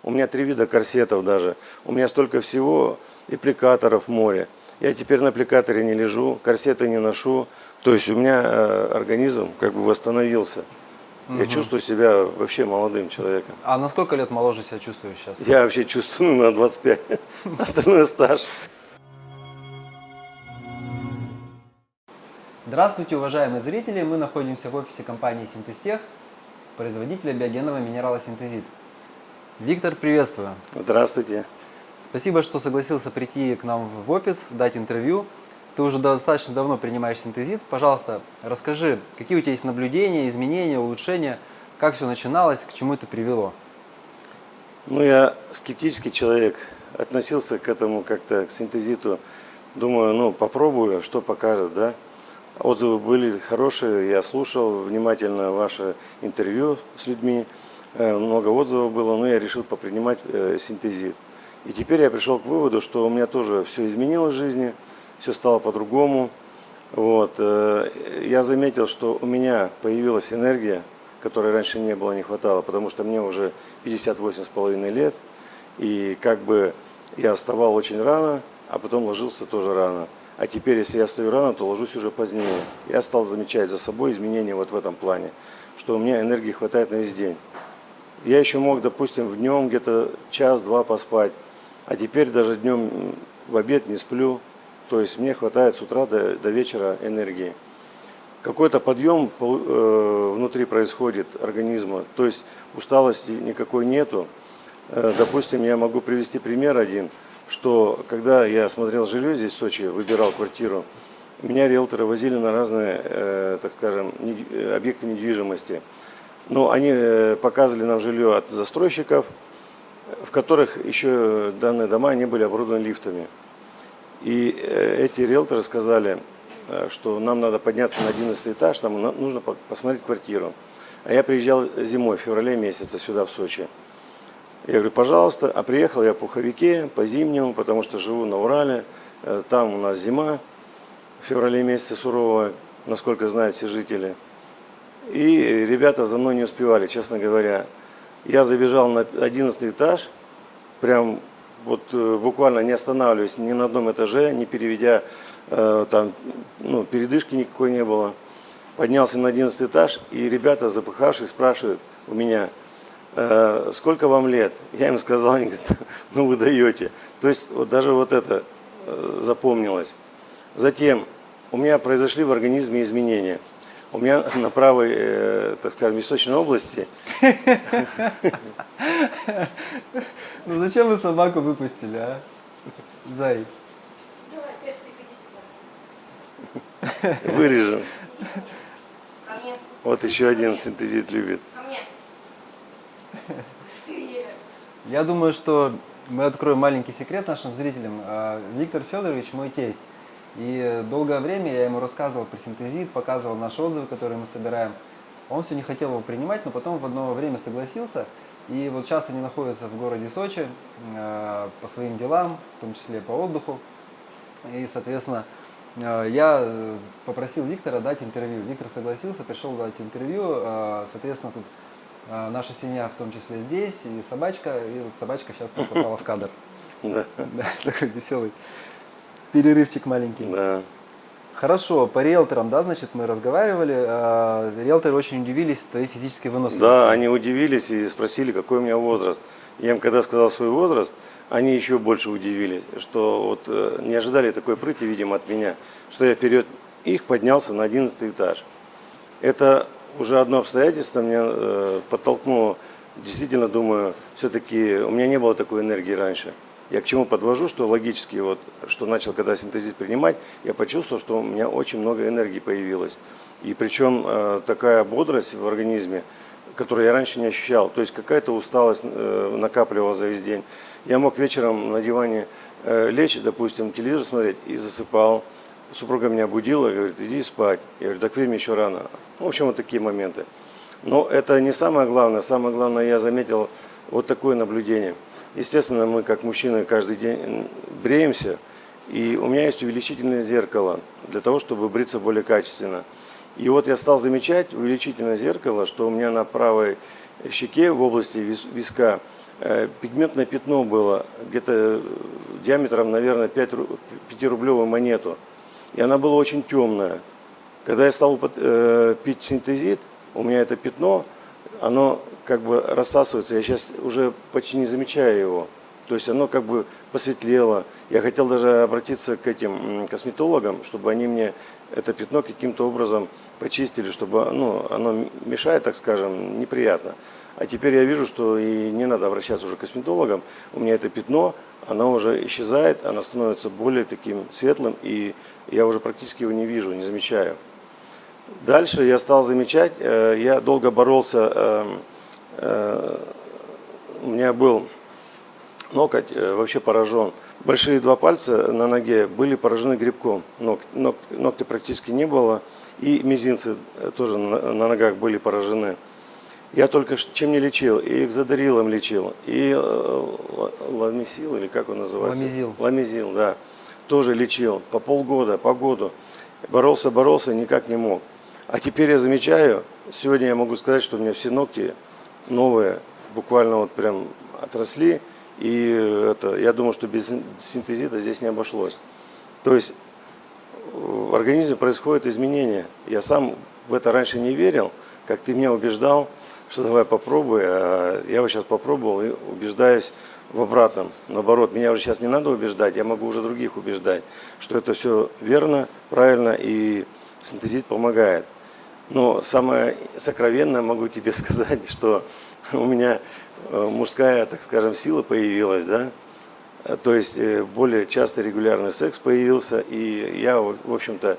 У меня 3 вида корсетов даже. У меня столько всего, аппликаторов море. Я теперь на аппликаторе не лежу, корсеты не ношу. То есть у меня организм как бы восстановился. Я чувствую себя вообще молодым человеком. А на сколько лет моложе себя чувствуешь сейчас? Я вообще чувствую на 25. Остальное стаж. Здравствуйте, уважаемые зрители! Мы находимся в офисе компании Синтезтех, производителя биогенного минерала синтезит. Виктор, приветствую! Здравствуйте. Спасибо, что согласился прийти к нам в офис, дать интервью. Ты уже достаточно давно принимаешь синтезит. Пожалуйста, расскажи, какие у тебя есть наблюдения, изменения, улучшения, как все начиналось, к чему это привело? Ну, я скептический человек, относился к этому как-то, к синтезиту. Думаю, ну, попробую, что покажет, да. Отзывы были хорошие, я слушал внимательно ваше интервью с людьми, много отзывов было, но я решил попринимать синтезит. И теперь я пришел к выводу, что у меня тоже все изменилось в жизни, все стало по-другому. Вот. Я заметил, что у меня появилась энергия, которой раньше не было, не хватало, потому что мне уже 58,5 лет, и как бы я вставал очень рано, а потом ложился тоже рано. А теперь, если я встаю рано, то ложусь уже позднее. Я стал замечать за собой изменения вот в этом плане, что у меня энергии хватает на весь день. Я еще мог, допустим, днем где-то час-два поспать, а теперь даже днем в обед не сплю. То есть мне хватает с утра до вечера энергии. Какой-то подъем внутри происходит организма, то есть усталости никакой нету. Допустим, я могу привести пример один, что когда я смотрел жилье здесь в Сочи, выбирал квартиру, меня риэлторы возили на разные, так скажем, объекты недвижимости. Но они показывали нам жилье от застройщиков, в которых еще данные дома не были оборудованы лифтами. И эти риэлторы сказали, что нам надо подняться на 11 этаж, там нужно посмотреть квартиру. А я приезжал зимой, в феврале месяце сюда, в Сочи. Я говорю, пожалуйста, а приехал я в пуховике, по зимнему, потому что живу на Урале, там у нас зима, в феврале месяце суровая, насколько знают все жители. И ребята за мной не успевали, честно говоря. Я забежал на 11 этаж, прям вот буквально не останавливаясь ни на одном этаже, не переведя, там, ну, передышки никакой не было. Поднялся на 11 этаж, и ребята, запыхавшись, спрашивают у меня, сколько вам лет? Я им сказал, они говорят, ну вы даете. То есть вот даже вот это запомнилось. Затем у меня произошли в организме изменения. У меня на правой, так скажем, височной области. Ну зачем вы собаку выпустили, а? Зай. Давай, персик, иди сюда. Вырежем. Ко мне. Вот еще один синтезит любит. Ко мне. Быстрее. Я думаю, что мы откроем маленький секрет нашим зрителям. Виктор Федорович мой тесть. И долгое время я ему рассказывал про синтезит, показывал наши отзывы, которые мы собираем. Он все не хотел его принимать, но потом в одно время согласился. И вот сейчас они находятся в городе Сочи по своим делам, в том числе по отдыху. И, соответственно, я попросил Виктора дать интервью. Виктор согласился, пришел дать интервью. Соответственно, тут наша семья в том числе здесь, и собачка. И вот собачка сейчас попала в кадр. Да. Да, такой веселый перерывчик маленький. Да. Хорошо, по риэлторам, да, значит, мы разговаривали. Риэлторы очень удивились твоей физической выносливости. Да, они удивились и спросили, какой у меня возраст. Я им когда сказал свой возраст, они еще больше удивились, что вот не ожидали такой прыти, видимо, от меня, что я вперед их поднялся на 11 этаж. Это уже одно обстоятельство меня подтолкнуло. Действительно, думаю, все-таки у меня не было такой энергии раньше. Я к чему подвожу, что логически, вот, что начал когда синтезит принимать, я почувствовал, что у меня очень много энергии появилось. И причем такая бодрость в организме, которую я раньше не ощущал. То есть какая-то усталость накапливалась за весь день. Я мог вечером на диване лечь, допустим, телевизор смотреть и засыпал. Супруга меня будила, говорит, иди спать. Я говорю, так время еще рано. Ну, в общем, вот такие моменты. Но это не самое главное. Самое главное, я заметил вот такое наблюдение. Естественно, мы как мужчины каждый день бреемся, и у меня есть увеличительное зеркало для того, чтобы бриться более качественно. И вот я стал замечать увеличительное зеркало, что у меня на правой щеке, в области виска, пигментное пятно было, где-то диаметром, наверное, 5-рублевую монету. И она была очень темная. Когда я стал пить синтезит, у меня это пятно, оно как бы рассасывается. Я сейчас уже почти не замечаю его. То есть оно как бы посветлело. Я хотел даже обратиться к этим косметологам, чтобы они мне это пятно каким-то образом почистили, чтобы оно мешает, так скажем, неприятно. А теперь я вижу, что и не надо обращаться уже к косметологам. У меня это пятно, оно уже исчезает, оно становится более таким светлым, и я уже практически его не вижу, не замечаю. Дальше я стал замечать, я долго боролся, у меня был ноготь вообще поражен. Большие 2 пальца на ноге были поражены грибком, ногтя практически не было, и мизинцы тоже на ногах были поражены. Я только чем не лечил, и экзодарилом лечил, и ламисил, или как он называется? Ламизил. Ламизил, да. Тоже лечил по полгода, по году. Боролся, никак не мог. А теперь я замечаю, сегодня я могу сказать, что у меня все ногти новые, буквально вот прям отросли. И я думаю, что без синтезита здесь не обошлось. То есть в организме происходят изменения. Я сам в это раньше не верил, как ты меня убеждал, что давай попробуй. А я вот сейчас попробовал и убеждаюсь в обратном. Наоборот, меня уже сейчас не надо убеждать, я могу уже других убеждать, что это все верно, правильно и синтезит помогает. Но самое сокровенное могу тебе сказать, что у меня мужская, так скажем, сила появилась, да, то есть более часто регулярный секс появился, и я, в общем-то,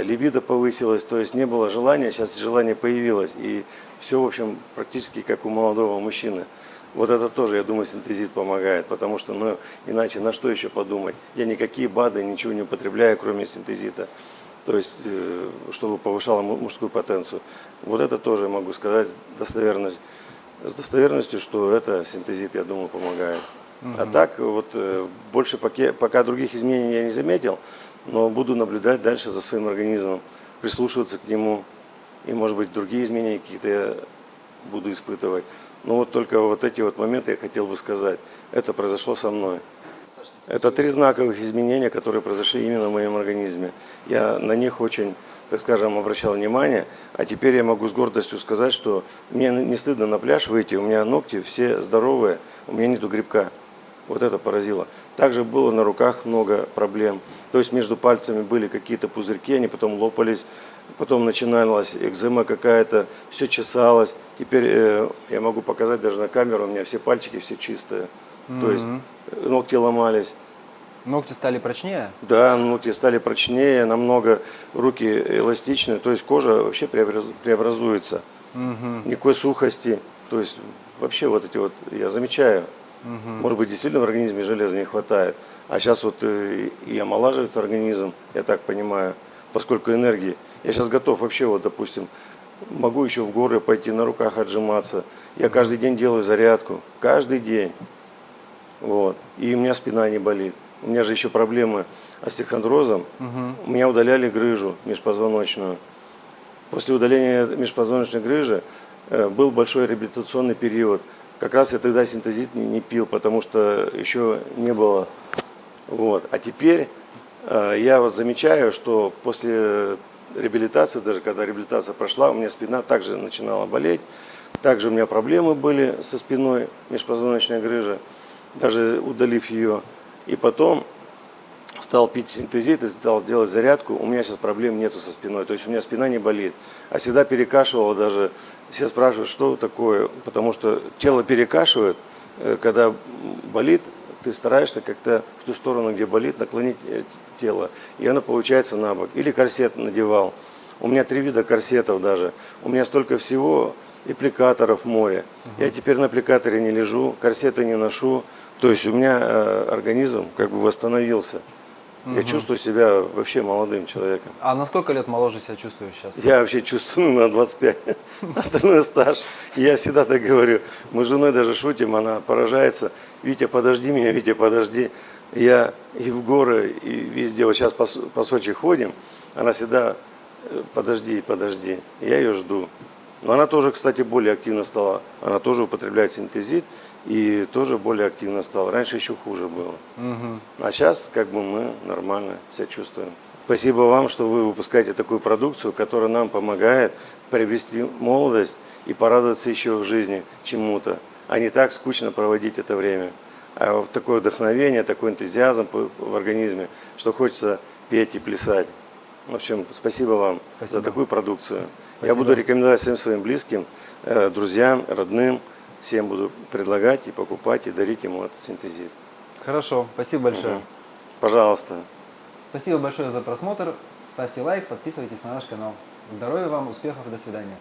либидо повысилась, то есть не было желания, сейчас желание появилось, и все, в общем, практически как у молодого мужчины. Вот это тоже, я думаю, синтезит помогает, потому что, иначе на что еще подумать? Я никакие БАДы, ничего не употребляю, кроме синтезита, то есть, чтобы повышало мужскую потенцию. Вот это тоже могу сказать с достоверностью, что это синтезит, я думаю, помогает. А так, вот больше пока других изменений я не заметил, но буду наблюдать дальше за своим организмом, прислушиваться к нему, и, может быть, другие изменения какие-то я буду испытывать. Но вот только вот эти вот моменты я хотел бы сказать. Это произошло со мной. Это 3 знаковых изменения, которые произошли именно в моем организме. Я на них очень, так скажем, обращал внимание, а теперь я могу с гордостью сказать, что мне не стыдно на пляж выйти, у меня ногти все здоровые, у меня нету грибка. Вот это поразило. Также было на руках много проблем. То есть между пальцами были какие-то пузырьки, они потом лопались, потом начиналась экзема какая-то, все чесалось. Теперь я могу показать даже на камеру, у меня все пальчики все чистые. То есть ногти ломались. Ногти стали прочнее? Да, ногти стали прочнее, намного руки эластичные, то есть кожа вообще преобразуется. Никакой сухости, то есть вообще вот эти вот, я замечаю, может быть, действительно в организме железа не хватает. А сейчас вот и омолаживается организм, я так понимаю, поскольку энергии. Я сейчас готов вообще, вот, допустим, могу еще в горы пойти, на руках отжиматься. Я каждый день делаю зарядку, каждый день. Вот. И у меня спина не болит. У меня же еще проблемы с остеохондрозом. У меня удаляли грыжу межпозвоночную. После удаления межпозвоночной грыжи был большой реабилитационный период. Как раз я тогда синтезит не пил, потому что еще не было. Вот. А теперь я вот замечаю, что после реабилитации, даже когда реабилитация прошла, у меня спина также начинала болеть. Также у меня проблемы были со спиной, межпозвоночной грыжи, даже удалив ее. И потом стал пить синтезит и стал делать зарядку. У меня сейчас проблем нету со спиной, то есть у меня спина не болит. А всегда перекашивало даже. Все спрашивают, что такое, потому что тело перекашивает, когда болит, ты стараешься как-то в ту сторону, где болит, наклонить тело, и оно получается на бок. Или корсет надевал. У меня 3 вида корсетов даже. У меня столько всего, аппликаторов море. Я теперь на аппликаторе не лежу, корсеты не ношу. То есть у меня организм как бы восстановился. Я чувствую себя вообще молодым человеком. А на сколько лет моложе себя чувствуешь сейчас? Я вообще чувствую на 25. Остальное стаж. Я всегда так говорю. Мы с женой даже шутим, она поражается. Витя, подожди меня, Витя, подожди. Я и в горы, и везде. Вот сейчас по Сочи ходим. Она всегда, подожди, подожди. Я ее жду. Но она тоже, кстати, более активно стала. Она тоже употребляет синтезит и тоже более активно стала. Раньше еще хуже было. А сейчас как бы мы нормально себя чувствуем. Спасибо вам, что вы выпускаете такую продукцию, которая нам помогает приобрести молодость и порадоваться еще в жизни чему-то, а не так скучно проводить это время. А вот такое вдохновение, такой энтузиазм в организме, что хочется петь и плясать. В общем, спасибо вам Спасибо. за такую продукцию. Я Спасибо. буду рекомендовать всем своим близким, друзьям, родным, всем буду предлагать и покупать, и дарить ему этот синтезит. Хорошо, спасибо большое. Пожалуйста. Спасибо большое за просмотр. Ставьте лайк, подписывайтесь на наш канал. Здоровья вам, успехов, до свидания.